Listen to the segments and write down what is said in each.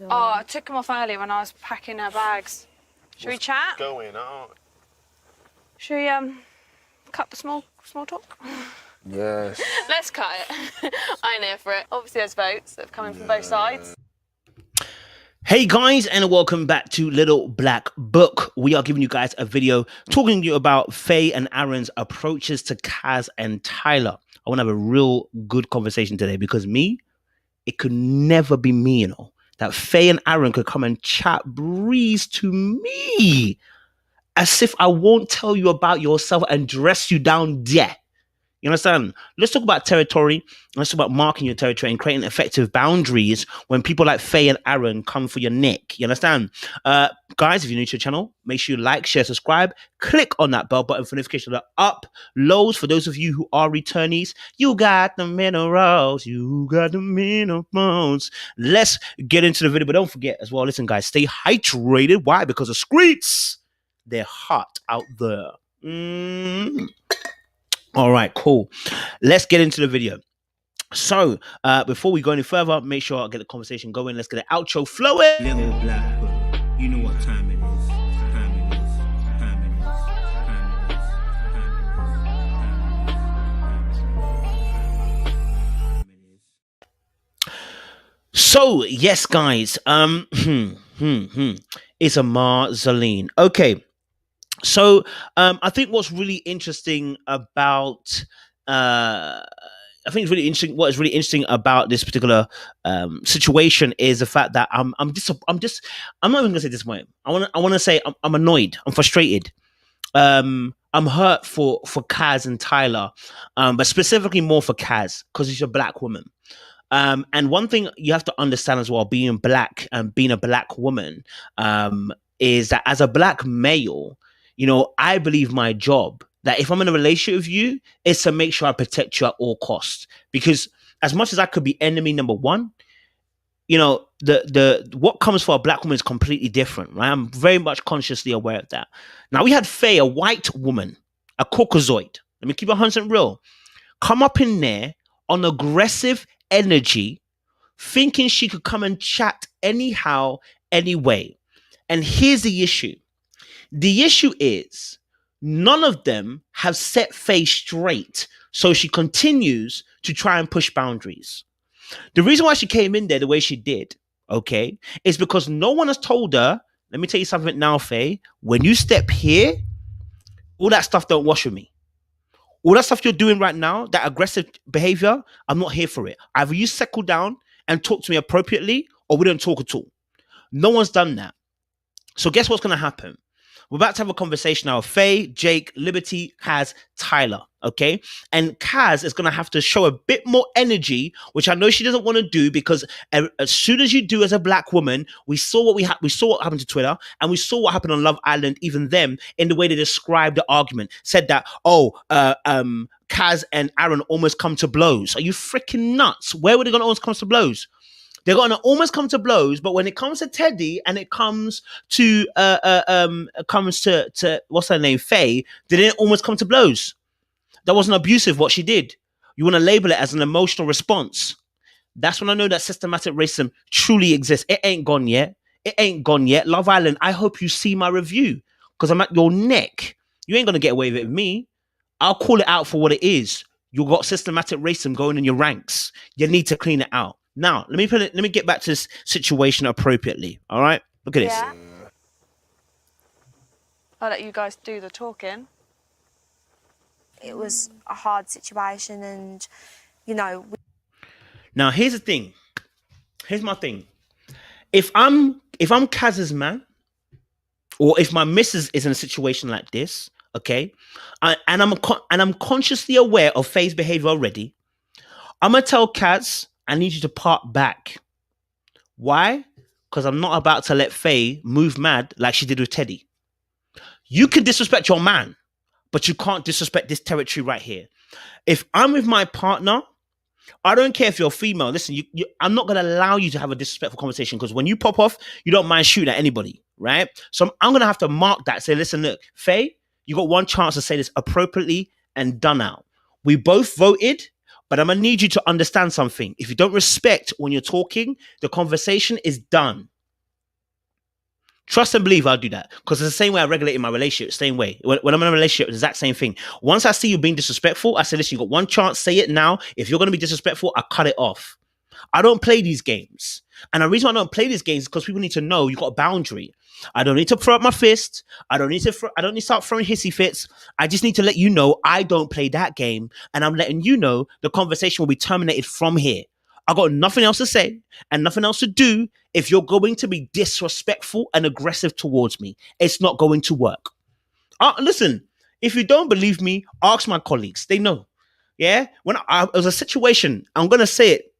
Oh, I took them off earlier when I was packing her bags. Should we chat? Going on? Should we cut the small talk? Yes. Let's cut it. I ain't here for it. Obviously, there's votes that have come in from both sides. Hey guys, and welcome back to Little Black Book. We are giving you guys a video talking to you about Faye and Aaron's approaches to Kaz and Tyler. I want to have a real good conversation today because it could never be me, that Faye and Aaron could come and chat breeze to me as if I won't tell you about yourself and dress you down there. You understand? Let's talk about territory. Let's talk about marking your territory and creating effective boundaries when people like Faye and Aaron come for your neck. You understand? Guys, if you're new to the channel, make sure you like, share, subscribe. Click on that bell button for notifications of the uploads. For those of you who are returnees, you got the minerals. You got the minerals. Let's get into the video. But don't forget as well, listen, guys, stay hydrated. Why? Because the streets, they're hot out there. All right, cool. Let's get into the video. So, before we go any further, make sure I get the conversation going. Let's get the outro flowing. Little Black Book, you know what time it is. So, yes, guys. It's a Marceline. Okay. So I think what's really interesting about what is really interesting about this particular situation is the fact that I'm not even gonna say disappointed. I want to say I'm annoyed. I'm frustrated. I'm hurt for Kaz and Tyler, but specifically more for Kaz because she's a black woman. And one thing you have to understand as well, being black and being a black woman, is that as a black male, I believe my job that if I'm in a relationship with you is to make sure I protect you at all costs. Because as much as I could be enemy number one, the what comes for a black woman is completely different, right? I'm very much consciously aware of that. Now we had Faye, a white woman, a Caucasoid. Let me keep it 100% real. Come up in there on aggressive energy, thinking she could come and chat anyhow, anyway. And here's the issue. The issue is none of them have set Faye straight, so she continues to try and push boundaries. The reason why she came in there the way she did, okay, is because no one has told her, let me tell you something now, Faye, when you step here, all that stuff don't wash with me. All that stuff you're doing right now, that aggressive behavior, I'm not here for it. Either you settle down and talk to me appropriately, or we don't talk at all. No one's done that. So guess what's going to happen? We're about to have a conversation now. Faye, Jake, Liberty, Kaz, Tyler, okay? And Kaz is going to have to show a bit more energy, which I know she doesn't want to do because as soon as you do as a black woman, we saw what happened to Twitter, and we saw what happened on Love Island, even them, in the way they described the argument. Said that, Kaz and Aaron almost come to blows. Are you freaking nuts? Where were they going to almost come to blows? They're going to almost come to blows, but when it comes to Teddy and it comes to what's her name, Faye, they didn't almost come to blows. That wasn't abusive what she did. You want to label it as an emotional response. That's when I know that systematic racism truly exists. It ain't gone yet. It ain't gone yet. Love Island, I hope you see my review because I'm at your neck. You ain't going to get away with it with me. I'll call it out for what it is. You got systematic racism going in your ranks. You need to clean it out. Now, let me get back to this situation appropriately. All right? Look at this. Yeah. I'll let you guys do the talking. It was a hard situation and, Now, here's the thing. Here's my thing. If I'm Kaz's man, or if my missus is in a situation like this, okay, and I'm consciously aware of Faye's behavior already, I'm going to tell Kaz, I need you to part back. Why? Because I'm not about to let Faye move mad like she did with Teddy. You can disrespect your man, but you can't disrespect this territory right here. If I'm with my partner, I don't care if you're female. Listen, I'm not going to allow you to have a disrespectful conversation because when you pop off, you don't mind shooting at anybody, right? So I'm going to have to mark that. Say, listen, look, Faye, you got one chance to say this appropriately and done out. We both voted, But I'm going to need you to understand something. If you don't respect when you're talking, the conversation is done. Trust and believe I'll do that. Because it's the same way I regulate in my relationship, same way. When I'm in a relationship, the exact same thing. Once I see you being disrespectful, I say, listen, you got one chance, say it now. If you're going to be disrespectful, I cut it off. I don't play these games. And the reason why I don't play these games is because people need to know you got a boundary. I don't need to throw up my fist. I don't need to start throwing hissy fits. I just need to let you know I don't play that game. And I'm letting you know the conversation will be terminated from here. I got nothing else to say and nothing else to do if you're going to be disrespectful and aggressive towards me. It's not going to work. Listen, if you don't believe me, ask my colleagues. They know. Yeah? It was a situation, I'm going to say it.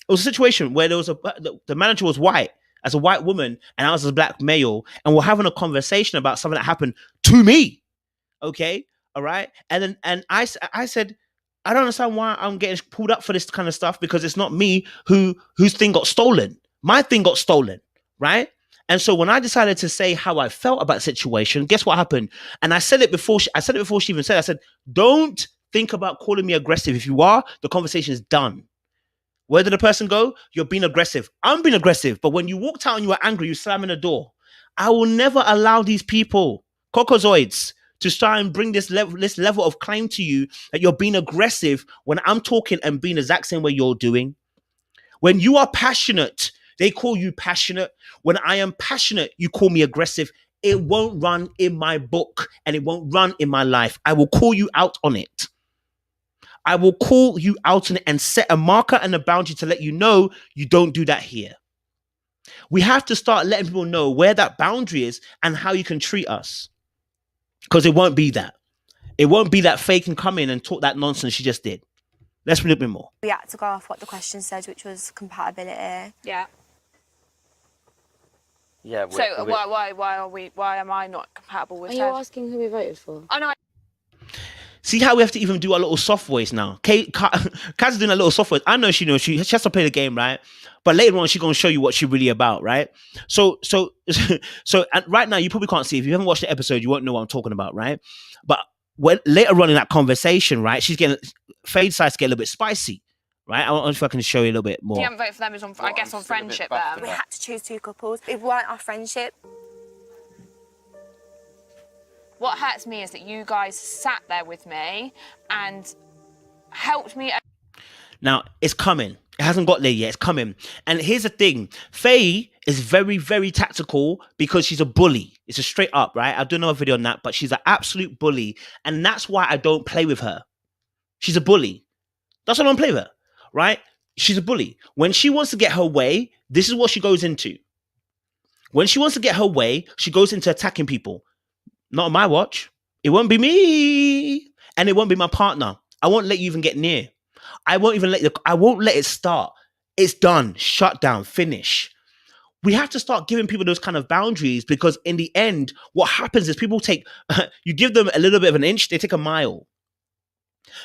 It was a situation where the manager was white, as a white woman, and I was a black male, and we're having a conversation about something that happened to me. Okay, all right. And I said, I don't understand why I'm getting pulled up for this kind of stuff, because it's not me whose thing got stolen. My thing got stolen, right? And so when I decided to say how I felt about the situation, guess what happened? And I said it before she even said it. I said, don't think about calling me aggressive. If you are, the conversation is done. Where did the person go? You're being aggressive. I'm being aggressive. But when you walked out and you were angry, you slammed the door. I will never allow these people, cockazoids, to try and bring this level of claim to you that you're being aggressive when I'm talking and being the exact same way you're doing. When you are passionate, they call you passionate. When I am passionate, you call me aggressive. It won't run in my book and it won't run in my life. I will call you out on it. I will call you out on it and set a marker and a boundary to let you know you don't do that here. We have to start letting people know where that boundary is and how you can treat us. Because it won't be that. It won't be that Faye can come in and talk that nonsense she just did. Let's read a bit more. We had to go off what the question said, which was compatibility. Yeah. Yeah. So why am I not compatible with Are you Ted? asking who we voted for? Oh, no. See how we have to even do our little soft voice now. Kaz is doing a little soft voice. I know she knows she has to play the game, right? But later on, she's gonna show you what she's really about, right? So and right now you probably can't see. If you haven't watched the episode, you won't know what I'm talking about, right? But when later on in that conversation, right, Faye decides to get a little bit spicy, right? I don't know if I can show you a little bit more. You haven't voted for them is on, I guess, on friendship then. We had to choose two couples. It weren't our friendship. What hurts me is that you guys sat there with me and helped me. Now, it's coming. It hasn't got there yet. It's coming. And here's the thing. Faye is very, very tactical because she's a bully. It's a straight up, right? I'll do another video on that, but she's an absolute bully. And that's why I don't play with her. She's a bully. That's why I don't play with her, right? She's a bully. When she wants to get her way, this is what she goes into. When she wants to get her way, she goes into attacking people. Not on my watch. It won't be me. And it won't be my partner. I won't let you even get near. I won't let it start. It's done. Shut down. Finish. We have to start giving people those kind of boundaries, because in the end, what happens is people you give them a little bit of an inch, they take a mile.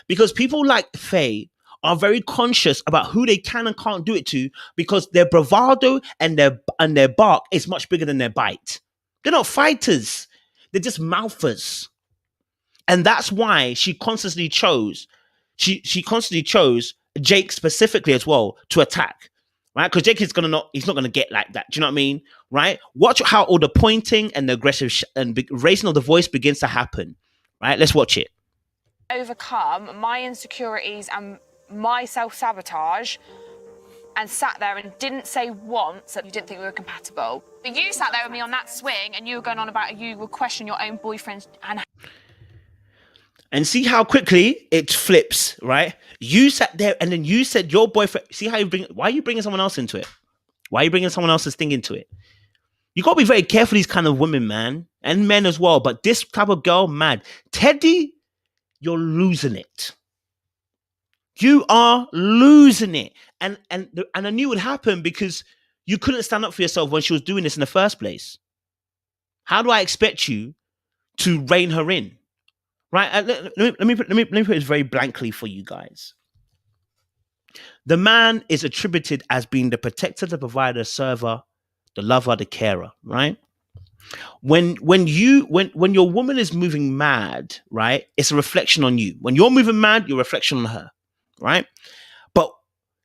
Because people like Faye are very conscious about who they can and can't do it to, because their bravado and their bark is much bigger than their bite. They're not fighters. They're just mouthers. And that's why she constantly chose Jake specifically as well to attack, right? Because Jake he's not gonna get like that. Do you know what I mean? Right? Watch how all the pointing and the aggressive and raising of the voice begins to happen. Right? Let's watch it. Overcome my insecurities and my self-sabotage and sat there and didn't say once that you didn't think we were compatible. But you sat there with me on that swing and you were going on about you would question your own boyfriend and see how quickly it flips, right? You sat there and then you said your boyfriend. See how why are you bringing someone else into it? Why are you bringing someone else's thing into it? You got to be very careful, these kind of women, man, and men as well. But this type of girl, mad. Teddy, you're losing it. You are losing it. And I knew it would happen because you couldn't stand up for yourself when she was doing this in the first place. How do I expect you to rein her in? Right? Let me put it very blankly for you guys. The man is attributed as being the protector, the provider, server, the lover, the carer, right? When your woman is moving mad, right, it's a reflection on you. When you're moving mad, you're a reflection on her, right?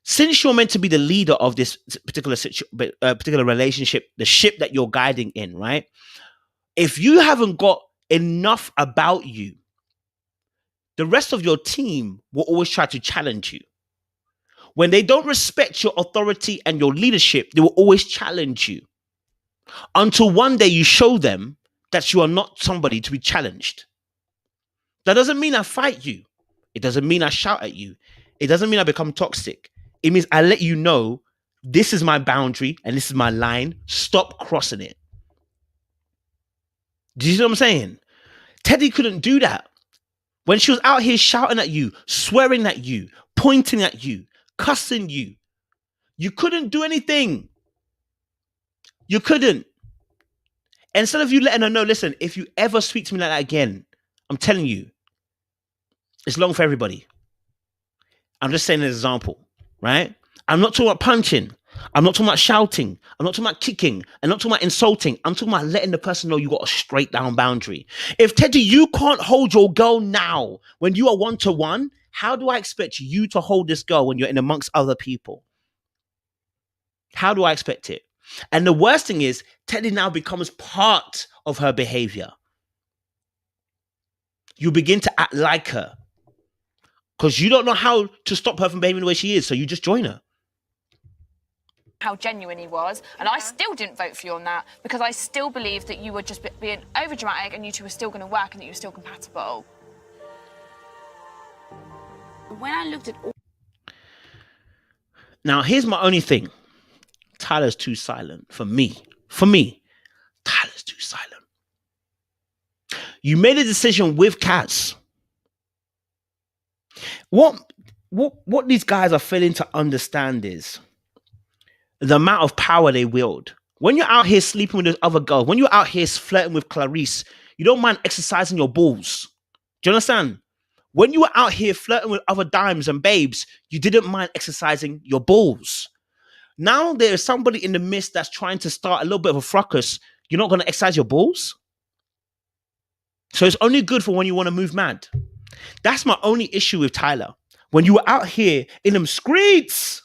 Since you're meant to be the leader of this particular relationship, the ship that you're guiding in, right? If you haven't got enough about you, the rest of your team will always try to challenge you. When they don't respect your authority and your leadership, they will always challenge you until one day you show them that you are not somebody to be challenged. That doesn't mean I fight you. It doesn't mean I shout at you. It doesn't mean I become toxic. It means I let you know this is my boundary and this is my line. Stop crossing it. Do you see what I'm saying? Teddy couldn't do that. When she was out here shouting at you, swearing at you, pointing at you, cussing you, you couldn't do anything. You couldn't. Instead of you letting her know, listen, if you ever speak to me like that again, I'm telling you, it's long for everybody. I'm just saying an example, right? I'm not talking about punching. I'm not talking about shouting. I'm not talking about kicking. I'm not talking about insulting. I'm talking about letting the person know you got a straight down boundary. If Teddy, you can't hold your girl now when you are one-to-one, how do I expect you to hold this girl when you're in amongst other people? How do I expect it? And the worst thing is, Teddy now becomes part of her behavior. You begin to act like her because you don't know how to stop her from behaving the way she is, so you just join her. How genuine he was, and I still didn't vote for you on that because I still believed that you were just being over dramatic and you two were still going to work and that you were still compatible. When I looked at all... Now, here's my only thing. Tyler's too silent for me. For me, Tyler's too silent. You made a decision with Kaz. What these guys are failing to understand is the amount of power they wield. When you're out here sleeping with this other girl, when you're out here flirting with Clarice, you don't mind exercising your balls. Do you understand? When you were out here flirting with other dimes and babes, you didn't mind exercising your balls. Now there is somebody in the midst that's trying to start a little bit of a fracas. You're not going to exercise your balls? So it's only good for when you want to move mad. That's my only issue with Tyler. When you were out here in them streets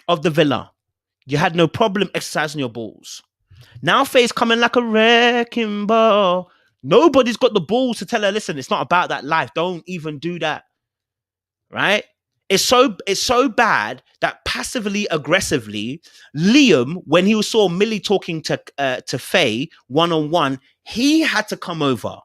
of the villa, you had no problem exercising your balls. Now Faye's coming like a wrecking ball. Nobody's got the balls to tell her, listen, it's not about that life. Don't even do that. Right? It's so bad that passively aggressively, Liam, when he saw Millie talking to Faye one-on-one, he had to come over.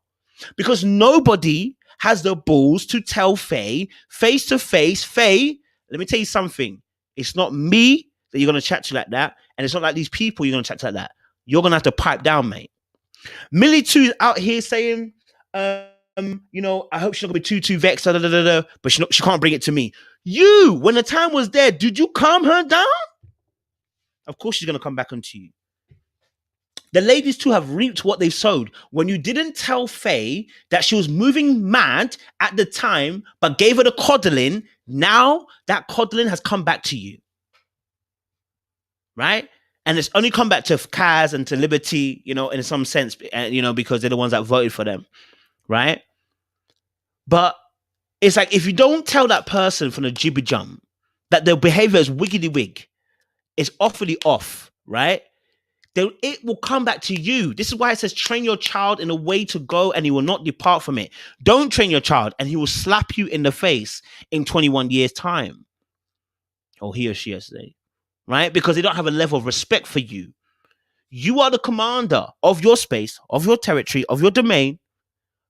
Because nobody has the balls to tell Faye face to face, Faye, let me tell you something. It's not me that you're going to chat to like that. And it's not like these people you're going to chat to like that. You're going to have to pipe down, mate. Millie too out here saying, you know, I hope she's not going to be too vexed, but she can't bring it to me. You, when the time was there, did you calm her down? Of course she's going to come back onto you. The ladies too have reaped what they've sowed. When you didn't tell Faye that she was moving mad at the time, but gave her the coddling, now that coddling has come back to you. Right? And it's only come back to Kaz and to Liberty, you know, in some sense, you know, because they're the ones that voted for them. Right? But it's like, if you don't tell that person from the jibby jump that their behavior is wiggity wig, it's awfully off, right? It will come back to you. This is why it says train your child in a way to go and he will not depart from it. Don't train your child and he will slap you in the face in 21 years' time. Or he or she, I say, right? Because they don't have a level of respect for you. You are the commander of your space, of your territory, of your domain.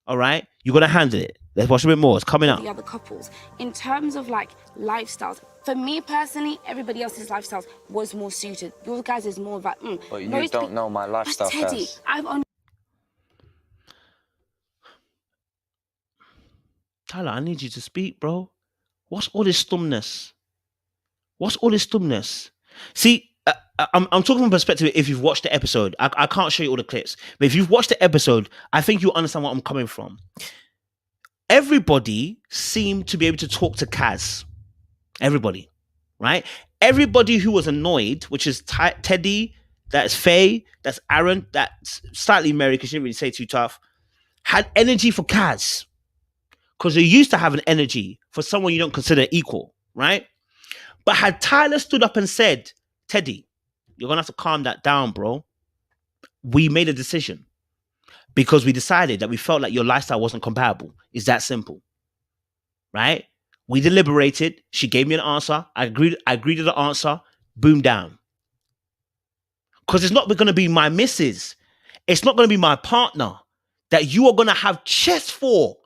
All right? You're going to handle it. Let's watch a bit more. It's coming up. The other couples, in terms of like lifestyles, for me personally, everybody else's lifestyles was more suited. Your guys is more like, But you don't know my lifestyle, Teddy, Cass. I've only... Tyler, I need you to speak, bro. What's all this stumbness? What's all this stumbness? See, I'm talking from perspective if you've watched the episode. I can't show you all the clips. But if you've watched the episode, I think you'll understand what I'm coming from. Everybody seemed to be able to talk to Kaz. Everybody, right? Everybody who was annoyed, which is Teddy, that's Faye, that's Aaron, that's slightly Mary, because she didn't really say too tough, had energy for Kaz. Because they used to have an energy for someone you don't consider equal, right? But had Tyler stood up and said, Teddy, you're going to have to calm that down, bro. We made a decision because we decided that we felt like your lifestyle wasn't compatible. It's that simple, right? We deliberated. She gave me an answer. I agreed to the answer. Boom, down. Because it's not going to be my missus. It's not going to be my partner that you are going to have chest for.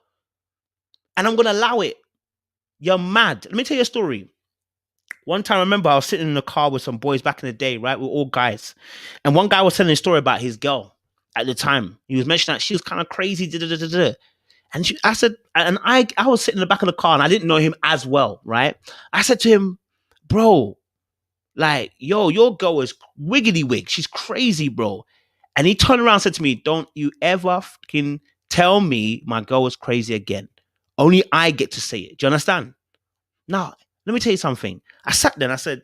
And I'm going to allow it. You're mad. Let me tell you a story. One time, I remember I was sitting in the car with some boys back in the day, right? We're all guys. And one guy was telling a story about his girl at the time. He was mentioning that she was kind of crazy. And I was sitting in the back of the car and I didn't know him as well, right? I said to him, bro, like, yo, your girl is wiggity wig. She's crazy, bro. And he turned around and said to me, don't you ever fucking tell me my girl is crazy again. Only I get to say it. Do you understand? Now, let me tell you something. I sat there and I said,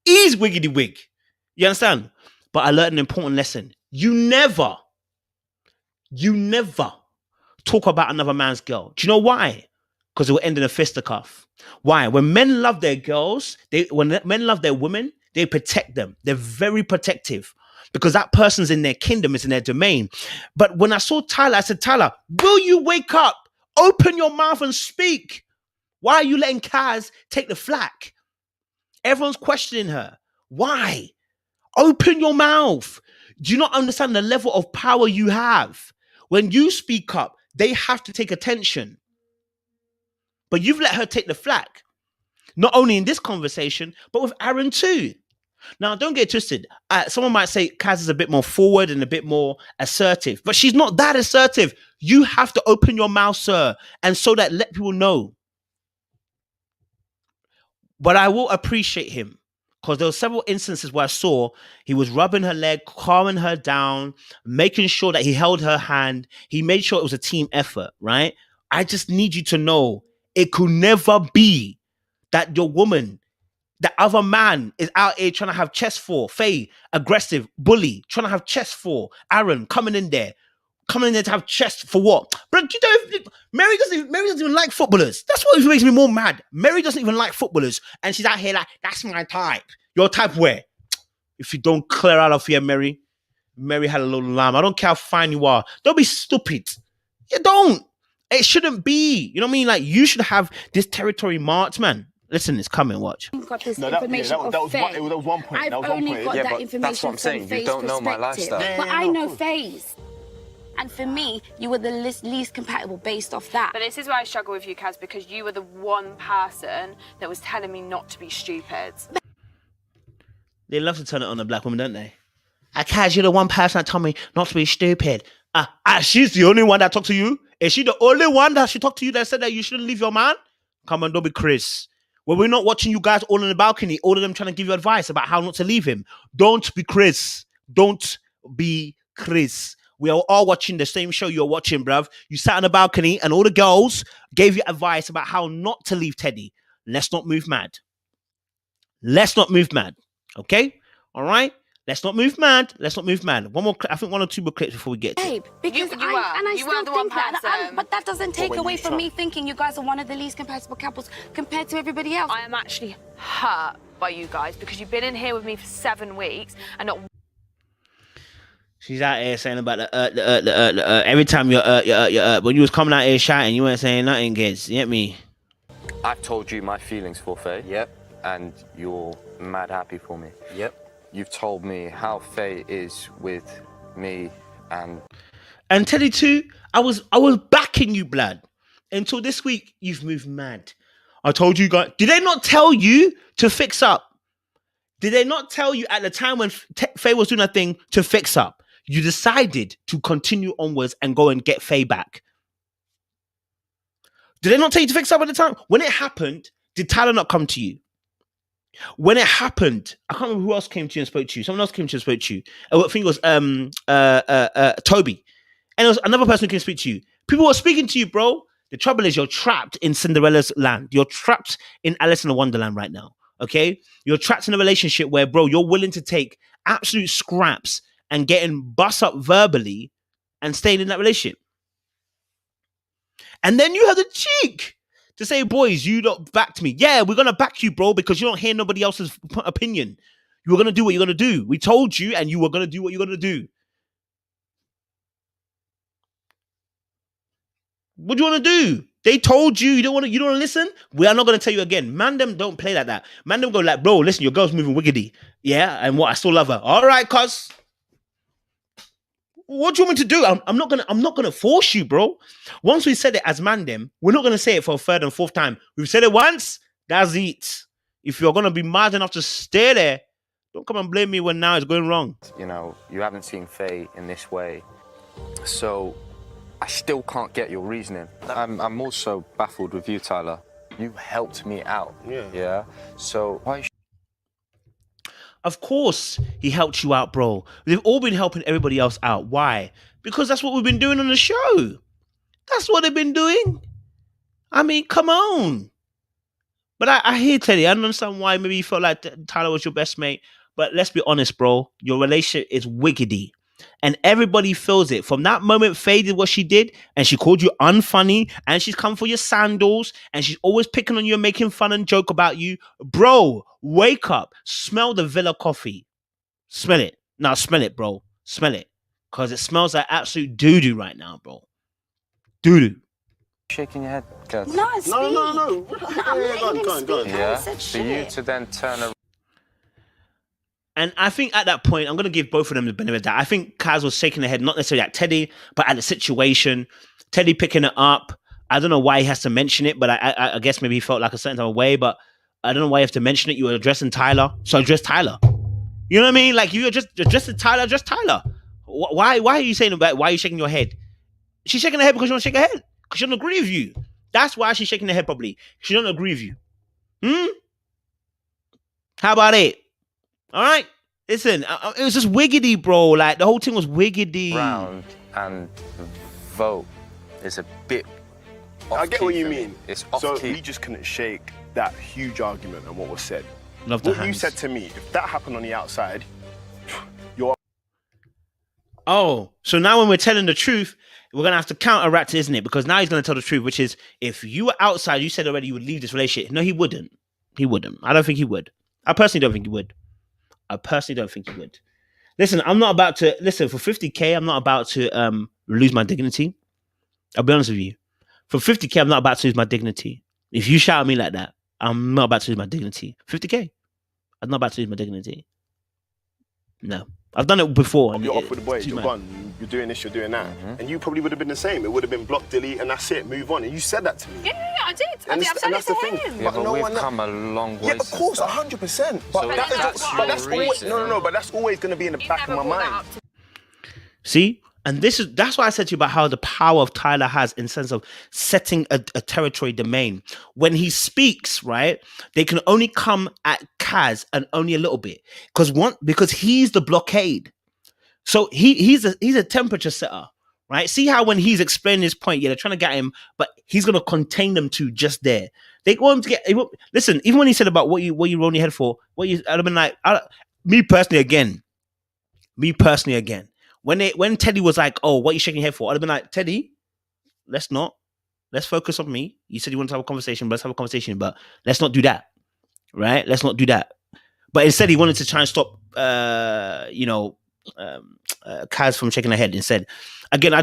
he's wiggity wig. You understand? But I learned an important lesson. You never talk about another man's girl. Do you know why? Because it will end in a fisticuff. Why? When men love their girls, when men love their women, they protect them. They're very protective because that person's in their kingdom, it's in their domain. But when I saw Tyler, I said, Tyler, will you wake up? Open your mouth and speak. Why are you letting Kaz take the flack? Everyone's questioning her. Why? Open your mouth. Do you not understand the level of power you have? When you speak up, they have to take attention. But you've let her take the flack. Not only in this conversation, but with Aaron too. Now, don't get twisted. Someone might say Kaz is a bit more forward and a bit more assertive, but she's not that assertive. You have to open your mouth, sir, and so that let people know. But I will appreciate him because there were several instances where I saw he was rubbing her leg, calming her down, making sure that he held her hand. He made sure it was a team effort, right? I just need you to know it could never be that your woman, the other man is out here trying to have chest for. Faye, aggressive, bully, trying to have chest for. Aaron, coming in there to have chest for what? But you know, Mary doesn't even like footballers. That's what makes me more mad. Mary doesn't even like footballers. And she's out here like, that's my type. Your type where? If you don't clear out of here, Mary had a little lamb. I don't care how fine you are. Don't be stupid. You don't. It shouldn't be. You know what I mean? Like, you should have this territory marked, man. Listen, it's coming. Watch. Got this information that was Faye. one point. I've only got that information that's what I'm from saying. Faye's You don't know my perspective. lifestyle. But I know Faye's. And for me, you were the least compatible based off that. But this is where I struggle with you, Kaz, because you were the one person that was telling me not to be stupid. They love to turn it on the black woman, don't they? Kaz, you're the one person that told me not to be stupid. She's the only one that talked to you? Is she the only one that she talked to you that said that you shouldn't leave your man? Come on, don't be Chris. When we're not watching you guys all in the balcony, all of them trying to give you advice about how not to leave him. Don't be Chris. Don't be Chris. We are all watching the same show you're watching, bruv. You sat on the balcony and all the girls gave you advice about how not to leave Teddy. Let's not move mad. Okay? All right? Let's not move mad. One more, I think one or two more clips before we get to it. Because You were the one person. but that doesn't take away from me thinking you guys are one of the least compatible couples compared to everybody else. I am actually hurt by you guys because you've been in here with me for 7 weeks and not. She's out here saying about the every time when you was coming out here shouting, you weren't saying nothing, kids. You get me? I've told you my feelings for Faye. Yep. And you're mad happy for me. Yep. You've told me how Faye is with me and Teddy too, I was backing you, blood. Until this week, you've moved mad. I told you guys. Did they not tell you to fix up? Did they not tell you at the time when Faye was doing that thing to fix up? You decided to continue onwards and go and get Faye back. Did they not tell you to fix up at the time? When it happened, did Tyler not come to you? When it happened, I can't remember who else came to you and spoke to you. Someone else came to you and spoke to you. I think it was Toby. And it was another person who came to speak to you. People were speaking to you, bro. The trouble is you're trapped in Cinderella's land. You're trapped in Alice in the Wonderland right now. Okay? You're trapped in a relationship where, bro, you're willing to take absolute scraps and getting bust up verbally and staying in that relationship. And then you have the cheek to say, boys, you don't backed me. Yeah, we're gonna back you, bro, because you don't hear nobody else's opinion. You were gonna do what you're gonna do. We told you, and you were gonna do what you're gonna do. What do you want to do? They told you you don't want to listen. We are not going to tell you again. Man, them don't play like that. Man, them go like, bro, listen, your girl's moving wiggity. Yeah, and what? I still love her. All right, cuz. What do you want me to do? I'm not gonna force you, bro. Once we said it as man, them, we're not gonna say it for a third and fourth time. We've said it once. That's it. If you're gonna be mad enough to stay there, don't come and blame me when now it's going wrong. You know, you haven't seen Faye in this way, so I still can't get your reasoning. I'm also baffled with you, Tyler. You helped me out. Yeah. So why? Of course, he helped you out, bro. We've all been helping everybody else out. Why? Because that's what we've been doing on the show. That's what they've been doing. I mean, come on. But I hear Teddy. I don't understand why maybe you felt like Tyler was your best mate. But let's be honest, bro. Your relationship is wiggity. And everybody feels it. From that moment, Faye did what she did, and she called you unfunny, and she's come for your sandals, and she's always picking on you and making fun and joke about you. Bro, wake up. Smell the Villa coffee. Smell it. Now smell it, bro. Smell it. Because it smells like absolute doo-doo right now, bro. Doo-doo. Shaking your head, Kaz. No, speak. No. I'm letting him speak. Yeah. Said For you shit. to then turn around. And I think at that point, I'm going to give both of them the benefit of that. I think Kaz was shaking her head, not necessarily at Teddy, but at the situation. Teddy picking it up. I don't know why he has to mention it, but I guess maybe he felt like a certain type of way, but I don't know why you have to mention it. You were addressing Tyler, so address Tyler. You know what I mean? Like, you just addressed Tyler, address Tyler. Why are you saying about, why are you shaking your head? She's shaking her head because she don't shake her head. Because she don't agree with you. That's why she's shaking her head probably. She don't agree with you. How about it? All right? Listen, it was just wiggity, bro. Like, the whole thing was wiggity. Round and vote is a bit off. I get key what you for me. mean. It's off So key. we just couldn't shake that huge argument and what was said. Love the What you hands. said to me, if that happened on the outside, you're Oh, so now when we're telling the truth, we're going to have to counteract it, isn't it? Because now he's going to tell the truth, which is, if you were outside, you said already you would leave this relationship. No, he wouldn't. He wouldn't. I don't think he would. I personally don't think he would. Listen, I'm not about to, for 50K, I'm not about to lose my dignity. I'll be honest with you. For 50K, I'm not about to lose my dignity. If you shout at me like that, I'm not about to lose my dignity. 50K, I'm not about to lose my dignity. No. I've done it before. And you're off with the boys, too you're much. gone, you're doing this, you're doing that. And you probably would have been the same. It would have been block, delete, and that's it, move on. And you said that to me. Yeah, I did. I And did. it's- I've and said that's it the to thing. him. Yeah, But but no we've one- come a long way. Yeah, of course, 100%. But, So that that's but that's your always reason. no. But that's always going to be in the You back of never my brought that mind. up to See? And that's why I said to you about how the power of Tyler has in sense of setting a territory domain. When he speaks, right, they can only come at Kaz and only a little bit. Because he's the blockade. So he's a temperature setter, right? See how when he's explaining his point, yeah, they're trying to get him, but he's gonna contain them to just there. They want him to get. Listen, even when he said about what you roll your head for, I'd have been like, me personally again. When Teddy was like, oh, what are you shaking your head for? I'd have been like, Teddy, let's focus on me. You said you want to have a conversation, but let's have a conversation, but let's not do that, right? Let's not do that. But instead, he wanted to try and stop, Kaz from shaking her head. Instead, again, I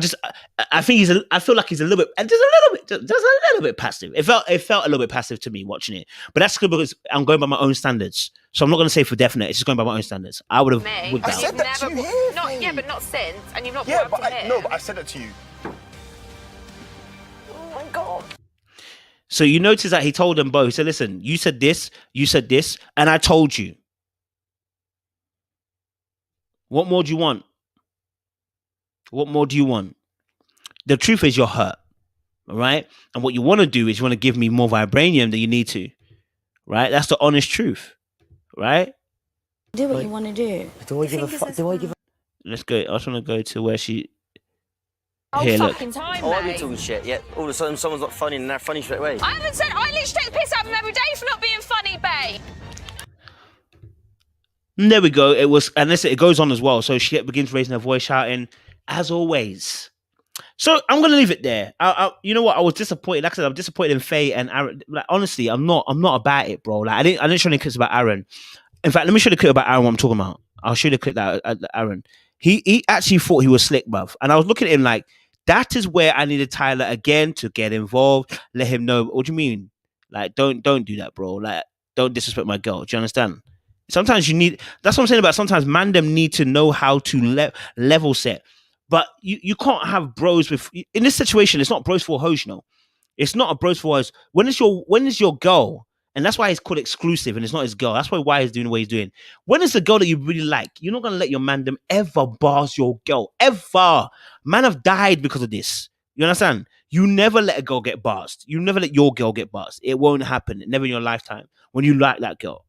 think I feel like he's a little bit passive. It felt a little bit passive to me watching it. But that's good because I'm going by my own standards. So I'm not going to say for definite. It's just going by my own standards. I would have. me. Would I that. said that to you here, Not, Faye. yeah, but not since. And you've not Yeah, brought but it up to him. but I said that to you. Oh my God. So you notice that he told them both. He said, listen, you said this, and I told you. What more do you want? The truth is you're hurt. All right? And what you want to do is you want to give me more vibranium than you need to. Right? That's the honest truth. Right? Do what you want to do. Do I give a fuck? Do I give a... Let's go. I just want to go to where she... Oh, Here, look. fucking time, Oh, I've been mate. talking shit, yeah. All of a sudden, someone's not funny and they're funny straight away. I haven't said. I literally take the piss out of him every day for not being funny, babe. There we go. And listen, it goes on as well. So she begins raising her voice, shouting, as always. So I'm gonna leave it there. You know what? I was disappointed. Like I said, I'm disappointed in Faye and Aaron. Like honestly, I'm not about it, bro. Like I didn't show any clips about Aaron. In fact, let me show the clip about Aaron. What I'm talking about. I'll show you the clip that Aaron. He actually thought he was slick, bruv. And I was looking at him like, that is where I needed Tyler again to get involved. Let him know. What do you mean? Like, don't do that, bro. Like, don't disrespect my girl. Do you understand? Sometimes you need. That's what I'm saying about. Sometimes mandem need to know how to level set. But you can't have bros with in this situation. It's not bros for hoes, you know. It's not a bros for hoes. When is your girl? And that's why it's called exclusive, and it's not his girl. That's why he's doing what he's doing. When is the girl that you really like? You're not gonna let your mandem ever bars your girl ever. Man have died because of this. You understand? You never let a girl get barsed. You never let your girl get barsed. It won't happen. Never in your lifetime. When you like that girl.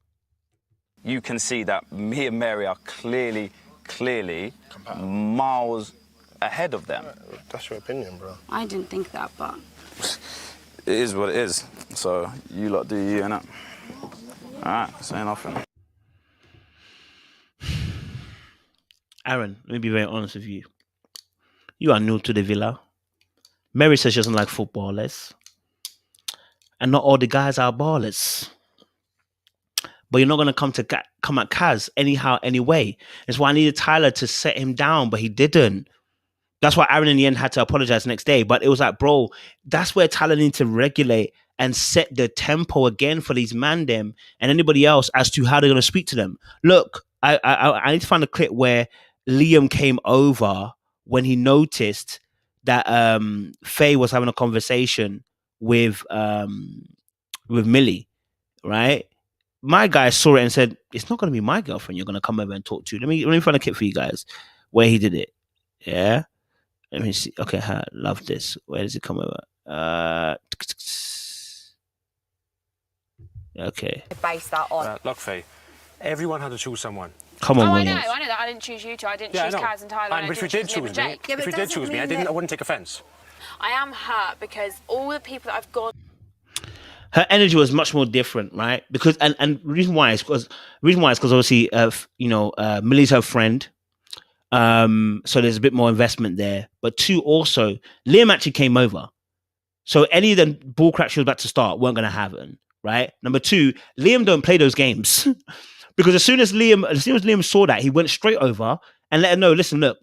You can see that me and Mary are clearly miles ahead of them. That's your opinion, bro. I didn't think that, but It is what it is. So you lot do you, innit? All right, say nothing. Aaron, let me be very honest with you. You are new to the villa. Mary says she doesn't like footballers. And not all the guys are ballers. But you're not going to come at Kaz anyhow, anyway. That's why I needed Tyler to set him down, but he didn't. That's why Aaron in the end had to apologize the next day. But it was like, bro, that's where Tyler needs to regulate and set the tempo again for these mandem and anybody else as to how they're going to speak to them. Look, I need to find a clip where Liam came over when he noticed that Faye was having a conversation with Millie, right? My guy saw it and said, it's not going to be my girlfriend you're going to come over and talk to. Let me find a clip for you guys where he did it. Yeah. Let me see. Okay, I love this. Where does it come over? Okay. Base that on. Look, Faye, everyone had to choose someone. Come on, I Williams. know that. I didn't choose you two. I didn't Yeah, choose I know. Kaz and Tyler. But if you did choose me, I wouldn't take offence. I am hurt because all the people that I've gone. Her energy was much more different, right? Because and reason why is because obviously Millie's her friend. So there's a bit more investment there. But two, also, Liam actually came over. So any of the bullcrap she was about to start weren't going to happen, right? Number two, Liam don't play those games. Because as soon as Liam saw that, he went straight over and let her know, listen, look,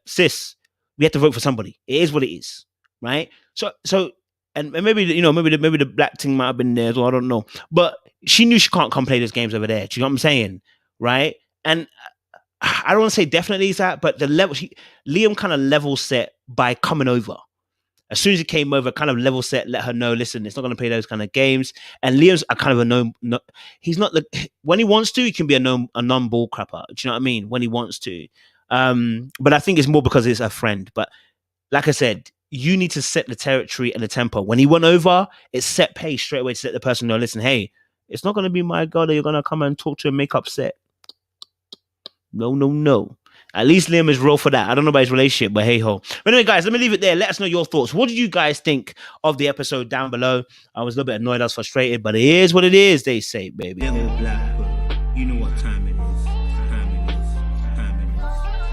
sis, we have to vote for somebody. It is what it is, right? So and maybe the black thing might have been there as well, I don't know. But she knew she can't come play those games over there. Do you know what I'm saying? Right? And I don't want to say definitely is that, but the level Liam kind of level set by coming over. As soon as he came over, kind of level set, let her know, listen, it's not going to play those kind of games. And Liam's a kind of no, he's not when he wants to, he can be a non-ball crapper. Do you know what I mean? When he wants to. But I think it's more because it's a friend. But like I said, you need to set the territory and the tempo. When he went over, it's set pace straight away to let the person know, listen, hey, it's not going to be my girl that you're going to come and talk to and make upset. No. At least Liam is real for that. I don't know about his relationship, but hey ho. But anyway, guys, let me leave it there. Let us know your thoughts. What did you guys think of the episode down below? I was a little bit annoyed. I was frustrated, but it is what it is, they say, baby. You know what time